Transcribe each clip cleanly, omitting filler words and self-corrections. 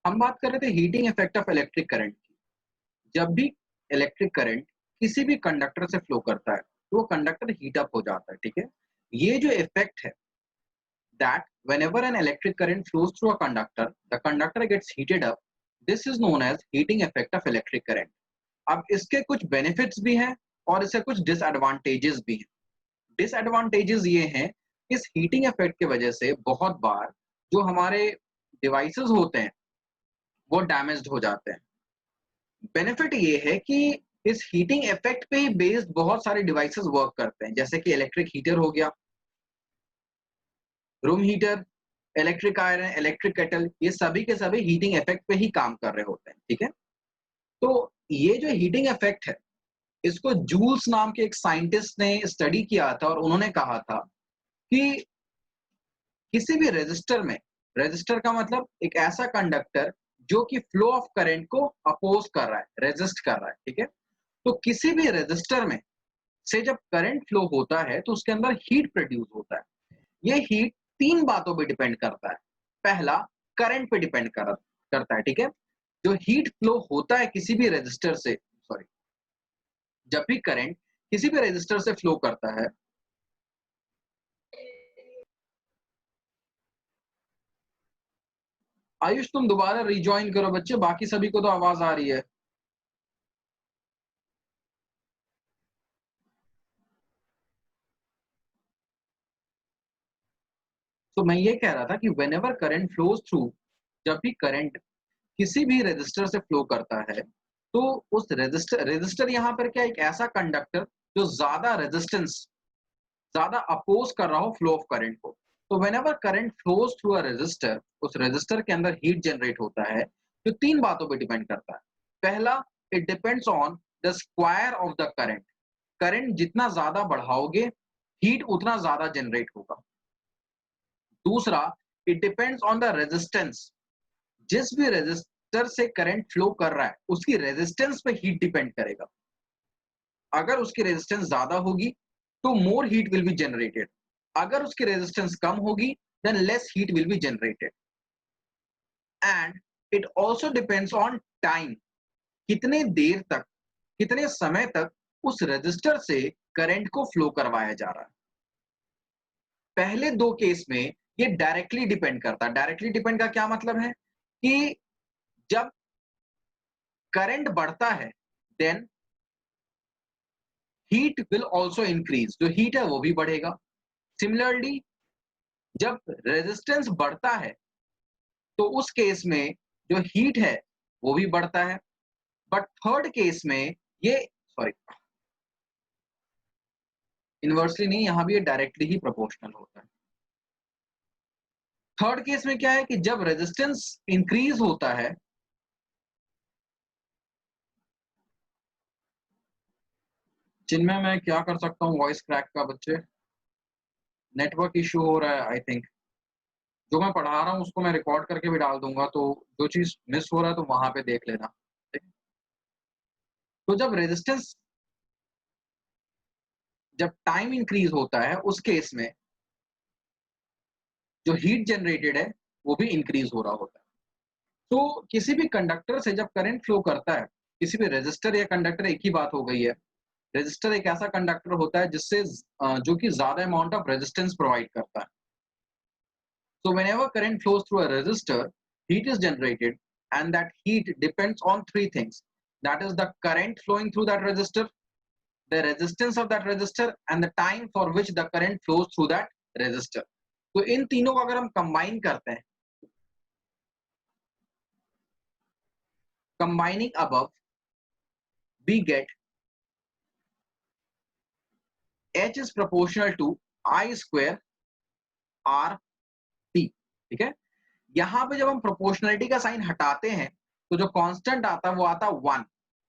हम बात कर रहे थे heating effect of electric current की। जब भी इलेक्ट्रिक करंट किसी भी कंडक्टर से फ्लो करता है तो वो कंडक्टर हीट अप हो जाता है, ठीक है। ये जो इफेक्ट है, that whenever an electric current flows through a conductor, the conductor gets heated up. This is known as heating effect of electric current. अब इसके कुछ बेनिफिट्स भी हैं और इसके कुछ डिसएडवांटेजेस भी हैं। डिसएडवांटेजेस ये हैं, इस हीटिंग इफेक्ट की वजह से बहुत बार जो हमारे डिवाइसेस होते हैं वो डैमेज्ड हो जाते हैं। बेनिफिट ये है कि इस हीटिंग इफेक्ट पे ही बेस्ड बहुत सारे डिवाइसेस वर्क करते हैं, जैसे कि इलेक्ट्रिक हीटर हो गया, room heater, electric iron, electric kettle, ये सभी के सभी हीटिंग इफेक्ट पे ही काम कर रहे होते हैं, ठीक है। तो ये जो हीटिंग इफेक्ट है, इसको जूल्स नाम के एक साइंटिस्ट ने स्टडी किया था और उन्होंने कहा था कि किसी भी रेजिस्टर में, रेजिस्टर का मतलब एक ऐसा कंडक्टर जो कि फ्लो ऑफ करंट को अपोज कर रहा है, रेजिस्ट कर रहा है, ठीक है। तो किसी भी रेजिस्टर में से जब करंट फ्लो होता है तो उसके अंदर हीट प्रोड्यूस होता है। ये हीट तीन बातों पे डिपेंड करता है। पहला, करंट पे डिपेंड करता है, ठीक है। जो हीट फ्लो होता है किसी भी रेजिस्टर से, सॉरी, जब भी करंट किसी भी रेजिस्टर से फ्लो करता है, आयुष तुम दोबारा रिज्वाइन करो बच्चे, बाकी सभी को तो आवाज आ रही है। तो मैं ये कह रहा था कि व्हेनेवर करंट फ्लोज थ्रू, जब भी करंट किसी भी रेजिस्टर से फ्लो करता है तो उस रेजिस्टर यहाँ पर क्या, एक ऐसा कंडक्टर जो ज्यादा रेजिस्टेंस, ज्यादा अपोज कर रहा हो फ्लो ऑफ करंट को। तो whenever current flows through a resistor, उस रेजिस्टर के अंदर हीट जनरेट होता है जो तीन बातों पे डिपेंड करता है। पहला, it depends on the square of the current. Current जितना ज्यादा बढ़ाओगे हीट उतना ज्यादा जनरेट होगा। दूसरा, it depends on the resistance. जिस भी रेजिस्टर से करंट फ्लो कर रहा है उसकी रेजिस्टेंस पे हीट डिपेंड करेगा। अगर उसकी रेजिस्टेंस ज्यादा होगी तो more heat will be generated, अगर उसकी रेजिस्टेंस कम होगी than less heat will be generated. And it also depends on time, कितने देर तक, कितने समय तक उस रेजिस्टर से करंट को फ्लो करवाया जा रहा है। पहले दो केस में ये डायरेक्टली डिपेंड करता है। डायरेक्टली डिपेंड का क्या मतलब है कि जब करंट बढ़ता है then heat will also increase, जो हीट है वो भी बढ़ेगा। सिमिलरली जब रेजिस्टेंस बढ़ता है तो उस केस में जो हीट है वो भी बढ़ता है। बट थर्ड केस में ये, सॉरी, इनवर्सली नहीं, यहां भी ये डायरेक्टली ही प्रोपोर्शनल होता है। थर्ड केस में क्या है कि जब रेजिस्टेंस इंक्रीज होता है, जिनमें मैं क्या कर सकता हूँ वॉइस क्रैक का, बच्चे नेटवर्क इश्यू हो रहा है आई थिंक। जो मैं पढ़ा रहा हूँ उसको मैं रिकॉर्ड करके भी डाल दूंगा, तो जो चीज मिस हो रहा है तो वहां पे देख लेना, ठीक? तो जब रेजिस्टेंस, जब टाइम इंक्रीज होता है उस केस में जो हीट जनरेटेड है वो भी इंक्रीज हो रहा होता है। तो किसी भी कंडक्टर से जब करंट फ्लो करता है, किसी भी रेजिस्टर या कंडक्टर, एक ही बात हो गई है। रेजिस्टर एक ऐसा कंडक्टर होता है जिससे जो कि ज्यादा अमाउंट ऑफ रेजिस्टेंस प्रोवाइड करता है। So whenever current flows through a resistor, heat is generated, and that heat depends on three things. That is the current flowing through that resistor, the resistance of that resistor, and the time for which the current flows through that resistor. तो इन तीनों को अगर हम combine करते हैं, combining above, we get H is proportional to I square R T, ठीक है। यहां पे जब हम प्रोपोर्शनलिटी का साइन हटाते हैं तो जो कांस्टेंट आता है वो आता है 1।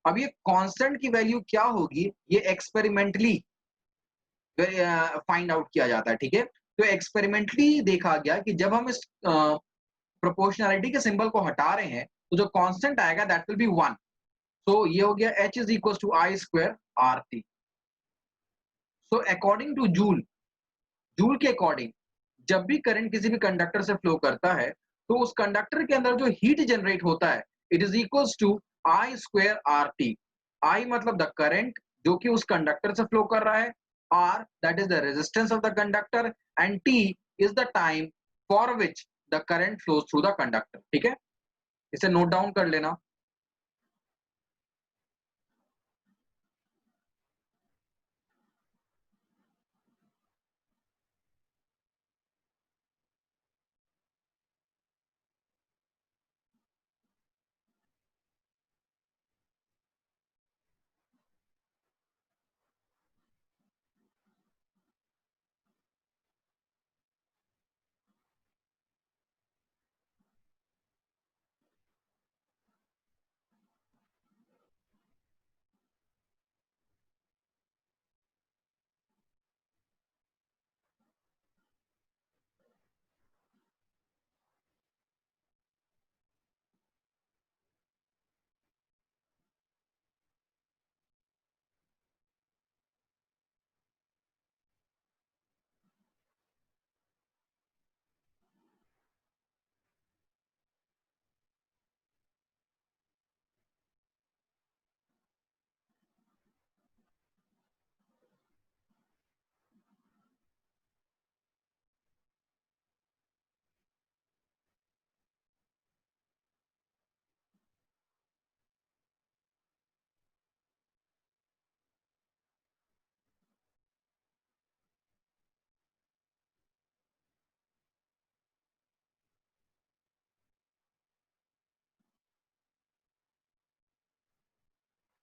अब ये कांस्टेंट की वैल्यू क्या होगी ये एक्सपेरिमेंटली फाइंड आउट किया जाता है, ठीक है। तो एक्सपेरिमेंटली देखा गया कि जब हम इस प्रोपोर्शनलिटी के सिंबल को हटा रहे हैं तो जो कांस्टेंट आएगा दैट विल बी 1। सो ये हो गया H is equal to I square R T. So according to Joule, Joule के अकॉर्डिंग जब भी करंट किसी भी कंडक्टर से फ्लो करता है तो उस कंडक्टर के अंदर जो हीट जनरेट होता है, it is equals to I square R T. I मतलब द करंट जो कि उस कंडक्टर से फ्लो कर रहा है, R that is the resistance of the conductor, and T is the time for which the current flows through the conductor. ठीक है, इसे नोट डाउन कर लेना।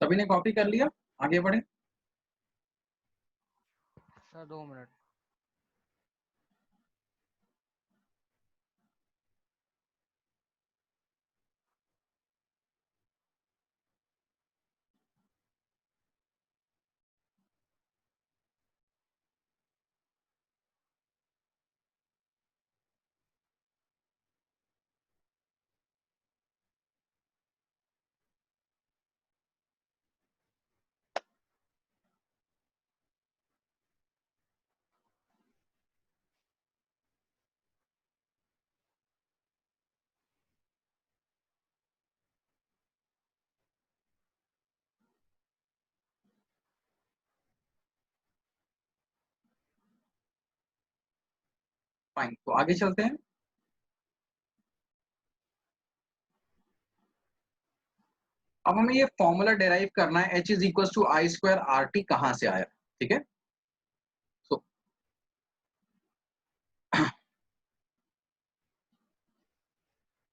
सभी ने कॉपी कर लिया, आगे बढ़े। Sir 2 minute. फाइन, तो आगे चलते हैं। अब हमें ये फॉर्मूला डेराइव करना है, H is equal to I square R T कहां से आया। ठीक है, so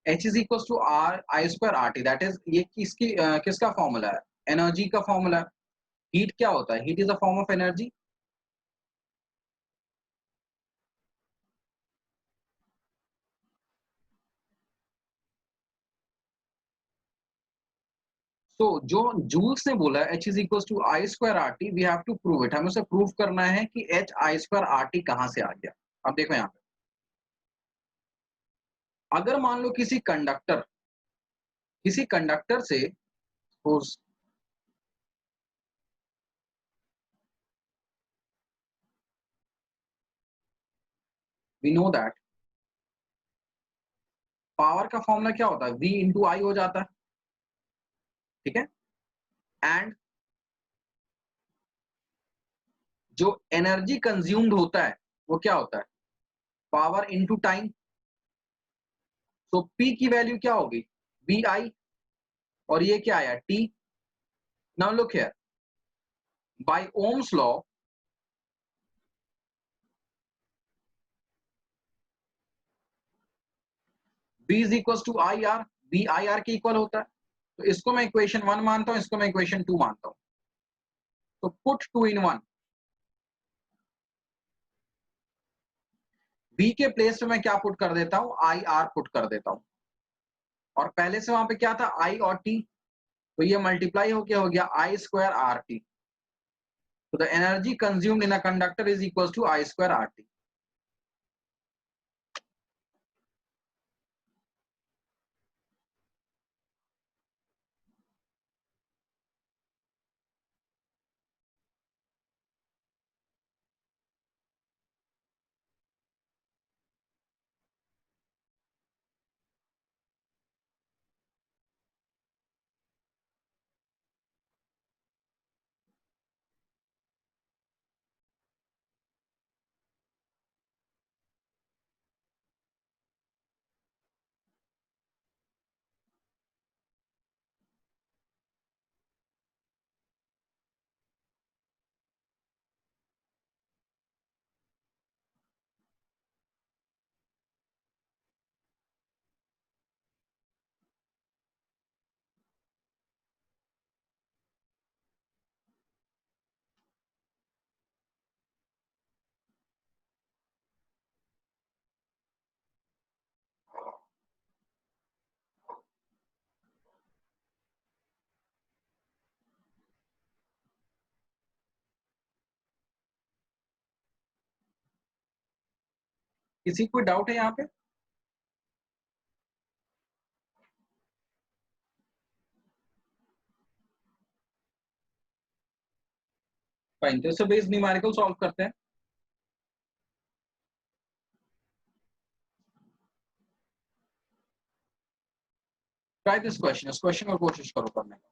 H is equal to R I square R T, that is ये किसकी किसका फॉर्मूला है, एनर्जी का फॉर्मूला है। हीट क्या होता है, heat is a form of energy. तो जो जूल्स ने बोला H is equal to I square R T, we have to prove it, हमें उसे प्रूव करना है कि H I square R T कहां से आ गया। अब देखो यहाँ पे, अगर मान लो किसी कंडक्टर से वी नो दैट पावर का फॉर्मूला क्या होता है, V इंटू आई हो जाता है। ठीक है, एंड जो एनर्जी कंज्यूम्ड होता है वो क्या होता है, पावर इंटू टाइम। तो P की वैल्यू क्या होगी, वी आई, और ये क्या आया, T। Now look here, by Ohm's law V is equal to I R, V I R के इक्वल होता है। तो इसको मैं इक्वेशन 1 मानता हूं, इसको मैं इक्वेशन 2 मानता हूं। तो पुट 2 इन 1, V के प्लेस पे मैं क्या पुट कर देता हूं, आई आर पुट कर देता हूं, और पहले से वहां पे क्या था, I और T, तो ये मल्टीप्लाई हो गया आई स्क्वायर आर टी। तो the energy consumed in a conductor is equal to I square R T. किसी कोई डाउट है यहाँ पे? फाइन, तो इससे बेस्ड न्यूमेरिकल सॉल्व करते हैं। ट्राई दिस क्वेश्चन, इस क्वेश्चन को कोशिश करो करने का।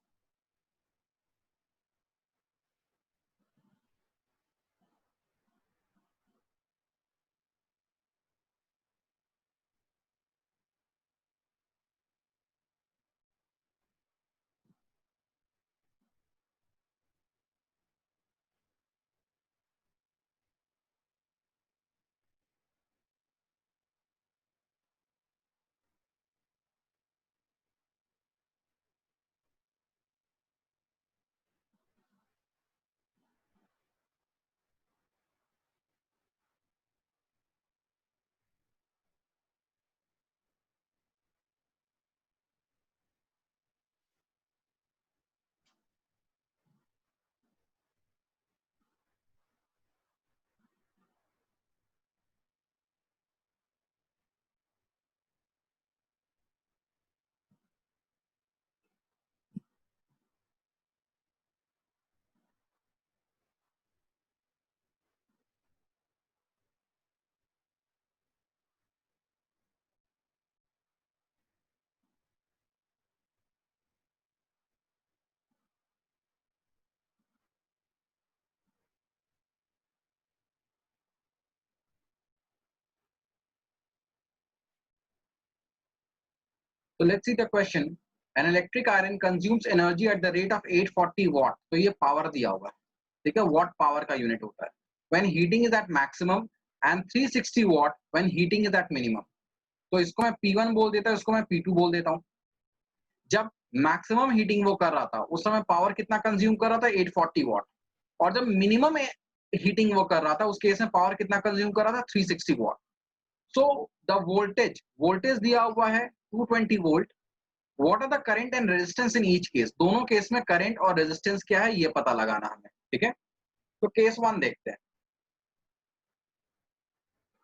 So let's see the question. An electric iron consumes energy at the rate of 840 watt. तो ये पावर दिया हुआ है, ठीक है, वॉट पावर का यूनिट होता है। When heating is at maximum and 360 watt when heating is at minimum. तो इसको मैं P1 बोल देता हूँ, इसको मैं P2 बोल देता हूँ। जब मैक्सिमम हीटिंग वो कर रहा था उस समय पावर कितना कंज्यूम कर रहा था? 840 वॉट। और जब मिनिमम हीटिंग वो कर रहा था उस केस में पावर कितना कंज्यूम कर रहा था? 360 वॉट। सो द वोल्टेज दिया हुआ है 220 volt. What are the current and resistance in each case? दोनों केस में करंट और रेजिस्टेंस क्या है ये पता लगाना हमें, ठीक है। तो केस 1 देखते हैं।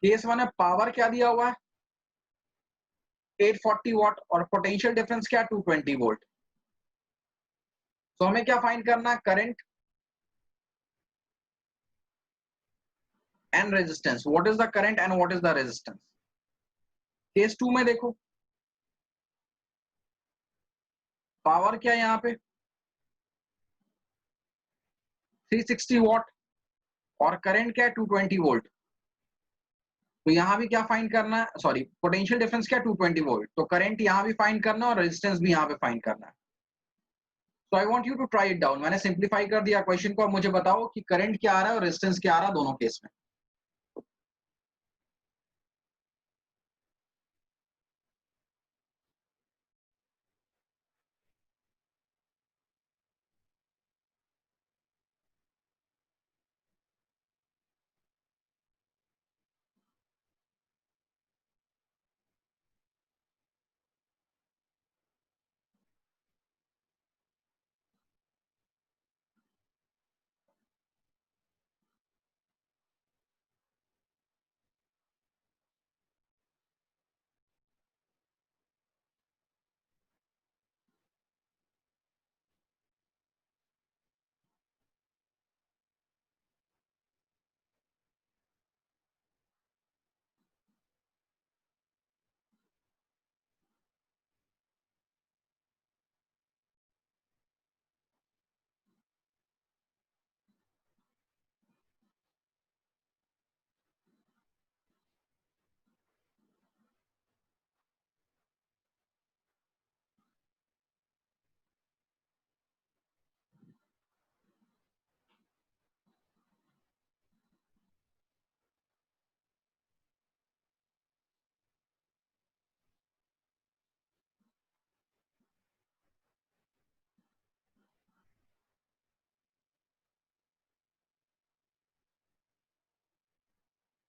केस 1 है, पावर क्या दिया हुआ है? 840 वॉट और पोटेंशियल डिफरेंस क्या? 220 वोल्ट। तो हमें क्या फाइंड करना है? Current and resistance. What is the current and what is the resistance? Case 2 में देखो, पावर क्या है यहाँ पे? 360 वॉट और करंट क्या है? 220 वोल्ट। तो यहां भी क्या फाइंड करना है? सॉरी, पोटेंशियल डिफरेंस क्या? 220 वोल्ट। तो करंट यहां भी फाइंड करना है और रेजिस्टेंस भी यहां पे फाइंड करना है। So I want you to try it down. मैंने सिंप्लीफाई कर दिया क्वेश्चन को। अब मुझे बताओ कि करंट क्या आ रहा है और रेजिस्टेंस क्या आ रहा है दोनों केस में।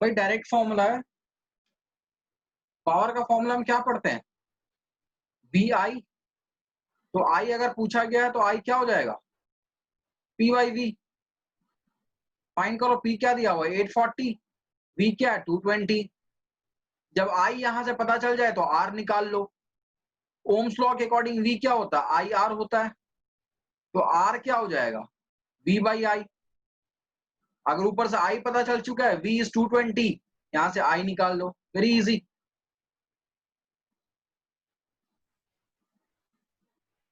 भाई डायरेक्ट फॉर्मूला है। पावर का फॉर्मूला हम क्या पढ़ते हैं? वी आई। तो आई अगर पूछा गया है तो आई क्या हो जाएगा? P by V. फाइंड करो, पी क्या दिया हुआ है? 840। वी क्या है? 220। जब आई यहां से पता चल जाए तो आर निकाल लो। ओम्स लॉ के अकॉर्डिंग वी क्या होता है, आई आर होता है, तो आर क्या हो जाएगा, वी बाई आई। अगर ऊपर से आई पता चल चुका है, वी इज 220, यहां से आई निकाल लो, very easy.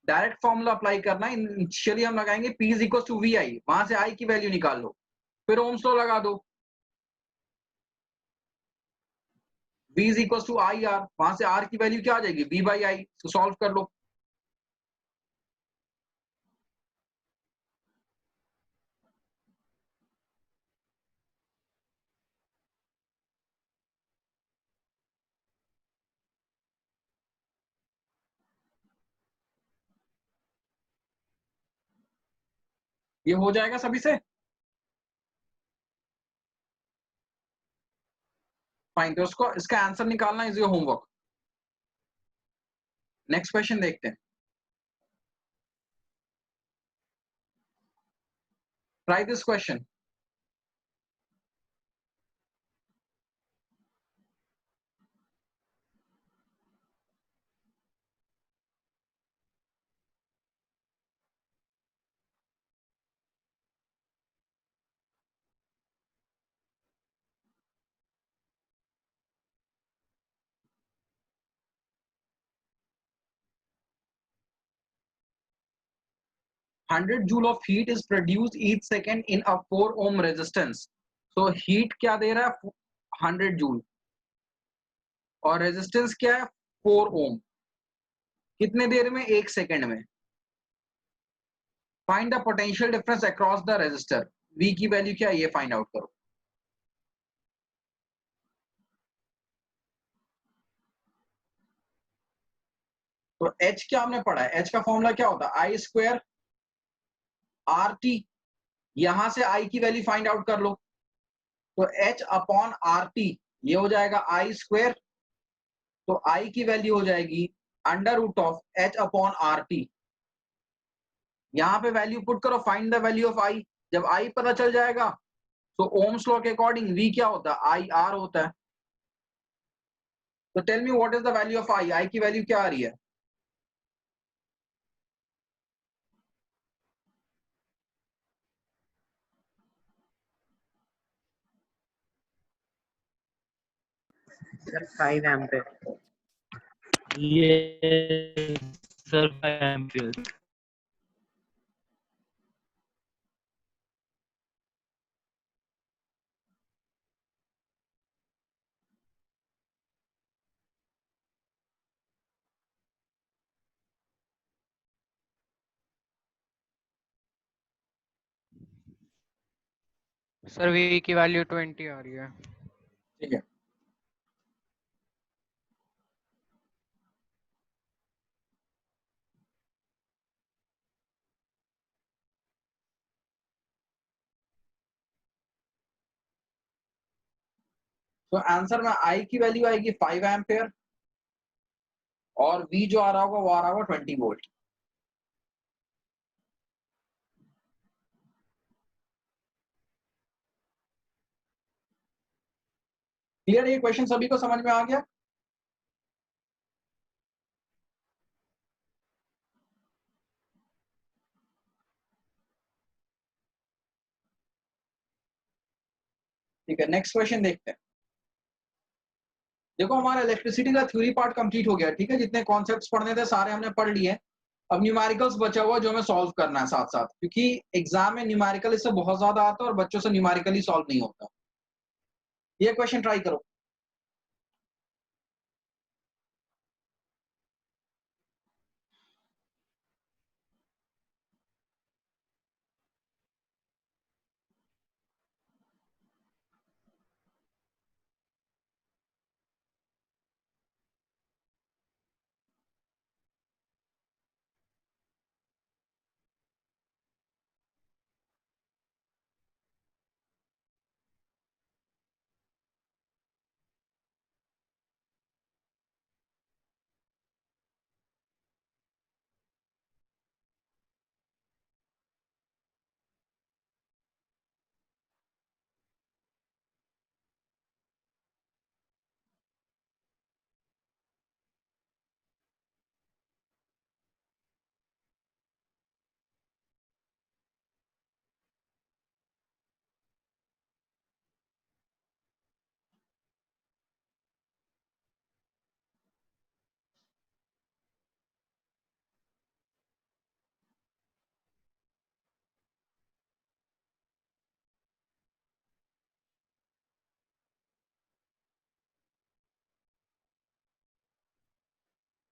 Direct formula apply करना है। इनिशियली हम लगाएंगे P is equal to V I, वहां से आई की वैल्यू निकाल लो, फिर ओम्स लॉ लगा दो। V is equal to I R, वहां से आर की वैल्यू क्या आ जाएगी, V बाई आई, तो सॉल्व कर लो। ये हो जाएगा सभी से, फाइन। तो उसको इसका आंसर निकालना is your homework. Next question देखते हैं। Try this question. Hundred joule of heat is produce each second in a 4 ohm resistance. तो हीट क्या दे रहा है, 100 जूल, और रेजिस्टेंस क्या है, 4 ओम। कितने देर में, 1 सेकेंड में। Find the potential difference across the resistor. V की वैल्यू क्या है, ये फाइंड आउट करो। तो एच क्या हमने पढ़ा है, एच का फॉर्मूला क्या होता है, आई स्क्वायर आर टी। यहां से आई की वैल्यू फाइंड आउट कर लो, तो एच अपॉन आर टी, ये हो जाएगा आई स्क्वायर। तो आई की वैल्यू हो जाएगी under root of H upon R T. यहां पे वैल्यू पुट करो, find the value of I. जब आई पता चल जाएगा तो ओम्स लॉ के अकॉर्डिंग वी क्या होता है, आई आर होता है। तो tell me what is the value of I, I की वैल्यू क्या आ रही है। Sir 5 ampere. Yes, sir, 5 ampere. Sir V की वैल्यू 20 आ रही है। ठीक है, तो आंसर में आई की वैल्यू आएगी 5 एम्पेयर, और वी जो आ रहा होगा वो आ रहा होगा 20 वोल्ट। क्लियर, ये क्वेश्चन सभी को समझ में आ गया। ठीक है, नेक्स्ट क्वेश्चन देखते हैं। देखो हमारा इलेक्ट्रिसिटी का थ्योरी पार्ट कंप्लीट हो गया, ठीक है। जितने कॉन्सेप्ट्स पढ़ने थे सारे हमने पढ़ लिए। अब न्यूमेरिकल्स बचा हुआ जो हमें सॉल्व करना है साथ साथ, क्योंकि एग्जाम में न्यूमेरिकल इससे बहुत ज्यादा आता है और बच्चों से न्यूमेरिकली सॉल्व नहीं होता। ये क्वेश्चन ट्राई करो।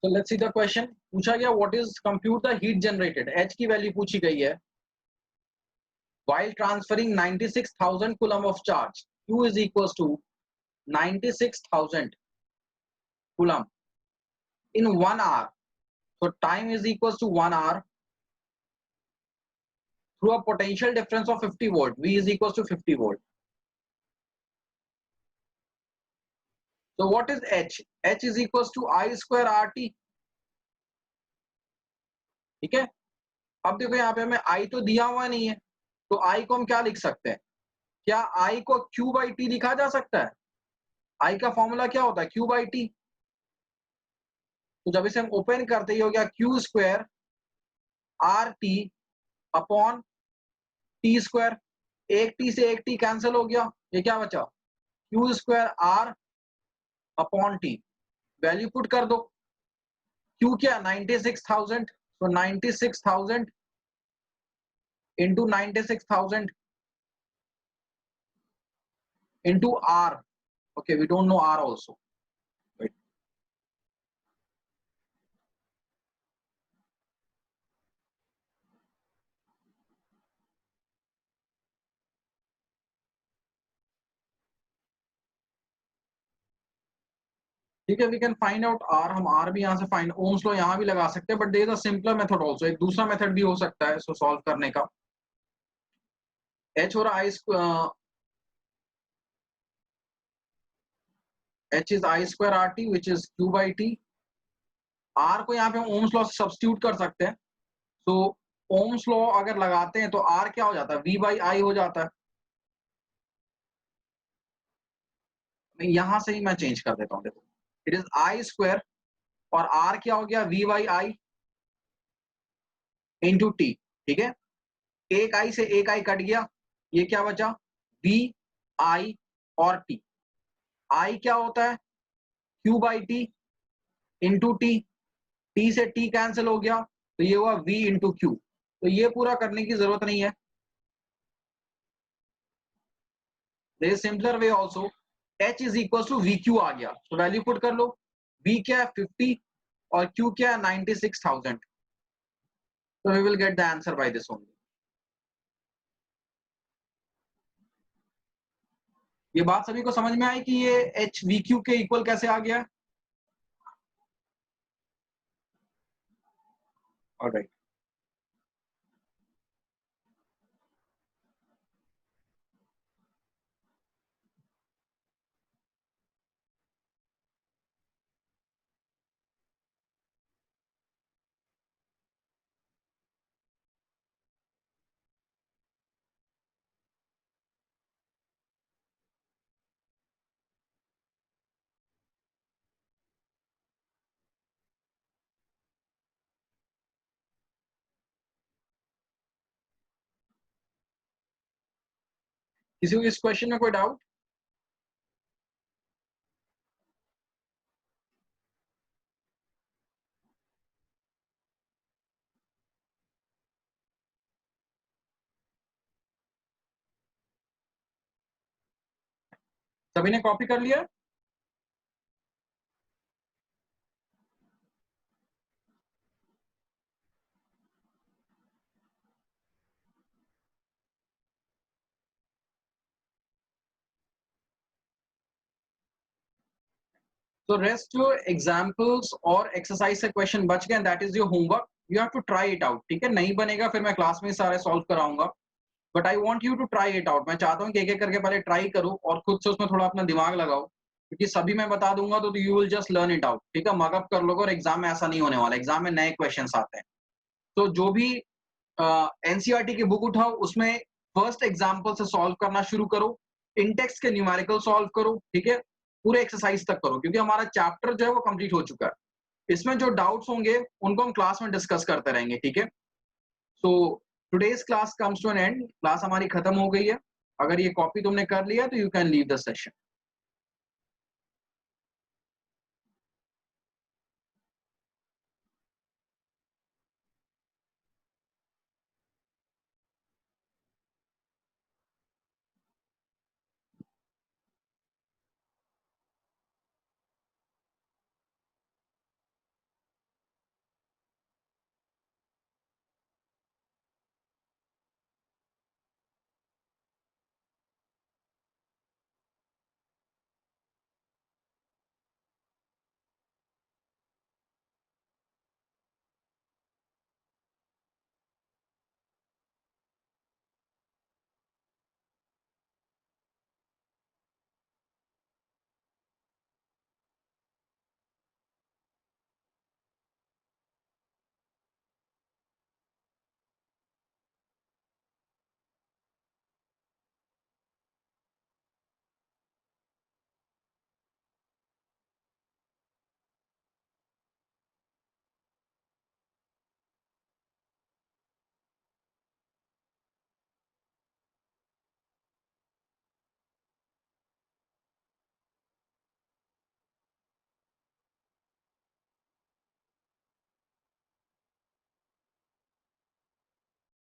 So let's see the question. पूछा गया what is compute the heat generated. H की वैल्यू पूछी गई है. While transferring 96,000 coulomb of charge, Q is equals to 96,000 coulomb in 1 hour. So time is equals to 1 hour through a potential difference of 50 volt. V is equals to 50 volt. So what is H? H is equals to I square RT. ठीक है. अब देखो यहाँ पे हमें I तो दिया हुआ नहीं है, तो I को हम क्या लिख सकते हैं? क्या I को Q by T लिखा जा सकता है? I का फॉर्मूला क्या होता है? Q by T. तो जब इसे हम ओपन करते ही हो गया Q square RT upon T square. एक T से एक T कैंसिल हो गया. ये क्या बचा? Q square R upon T. Value put कर दो. Q क्या? 96,000. तो 96,000 into 96,000 into R. Okay, we don't know R also. Wait. ठीक है, we can find out R. हम R भी यहाँ से find Ohm's law यहाँ भी लगा सकते हैं, but there is a simpler method also. एक दूसरा मेथड भी हो सकता है इसको सॉल्व करने का. H हो रहा H is I square RT which is Q by T. R को यहाँ पे हम Ohm's law से सब्स्टिट्यूट कर सकते हैं. तो Ohm's law अगर लगाते हैं तो R क्या हो जाता है? V by I हो जाता है. यहां से ही मैं चेंज कर देता हूँ. देखो, इट इज I स्क्वायर और R क्या हो गया? V by I into T. ठीक है, एक I से एक I कट गया. ये क्या बचा? V I और T. I क्या होता है? Q by T into T. T से T कैंसिल हो गया, तो ये हुआ V इंटू Q. तो ये पूरा करने की जरूरत नहीं है. there is simpler way also. H is equals to VQ आ गया, तो वैल्यू पुट कर लो. V क्या है? 50 और Q क्या है? 96,000. so we will get the answer by this only. ये बात सभी को समझ में आई कि ये H VQ के इक्वल कैसे आ गया? ऑलराइट. किसी को इस क्वेश्चन में कोई डाउट? सभी ने कॉपी कर लिया? तो रेस्ट जो एग्जाम्पल्स और एक्सरसाइज से क्वेश्चन बच गए, that is your homework. You have to try it out. ठीक है, नहीं बनेगा फिर मैं क्लास में सारे सॉल्व कराऊंगा, but I want you to try it out. मैं चाहता हूँ कि एक एक करके पहले ट्राई करो और खुद से उसमें थोड़ा अपना दिमाग लगाओ, क्योंकि सभी मैं बता दूंगा तो you will just learn it out. ठीक है, मगअप कर लोगे और एग्जाम में ऐसा नहीं होने वाला. एग्जाम में नए क्वेश्चन आते हैं, तो जो भी एनसीईआरटी की बुक उठाओ उसमें फर्स्ट एग्जाम्पल से सॉल्व करना शुरू करो. इंटेक्स के न्यूमेरिकल सॉल्व करो. ठीक है, पूरे एक्सरसाइज तक करो, क्योंकि हमारा चैप्टर जो है वो कंप्लीट हो चुका है. इसमें जो डाउट्स होंगे उनको हम क्लास में डिस्कस करते रहेंगे. ठीक है, so today's class comes to an end. Class हमारी खत्म हो गई है. अगर ये कॉपी तुमने कर लिया तो you can leave the session.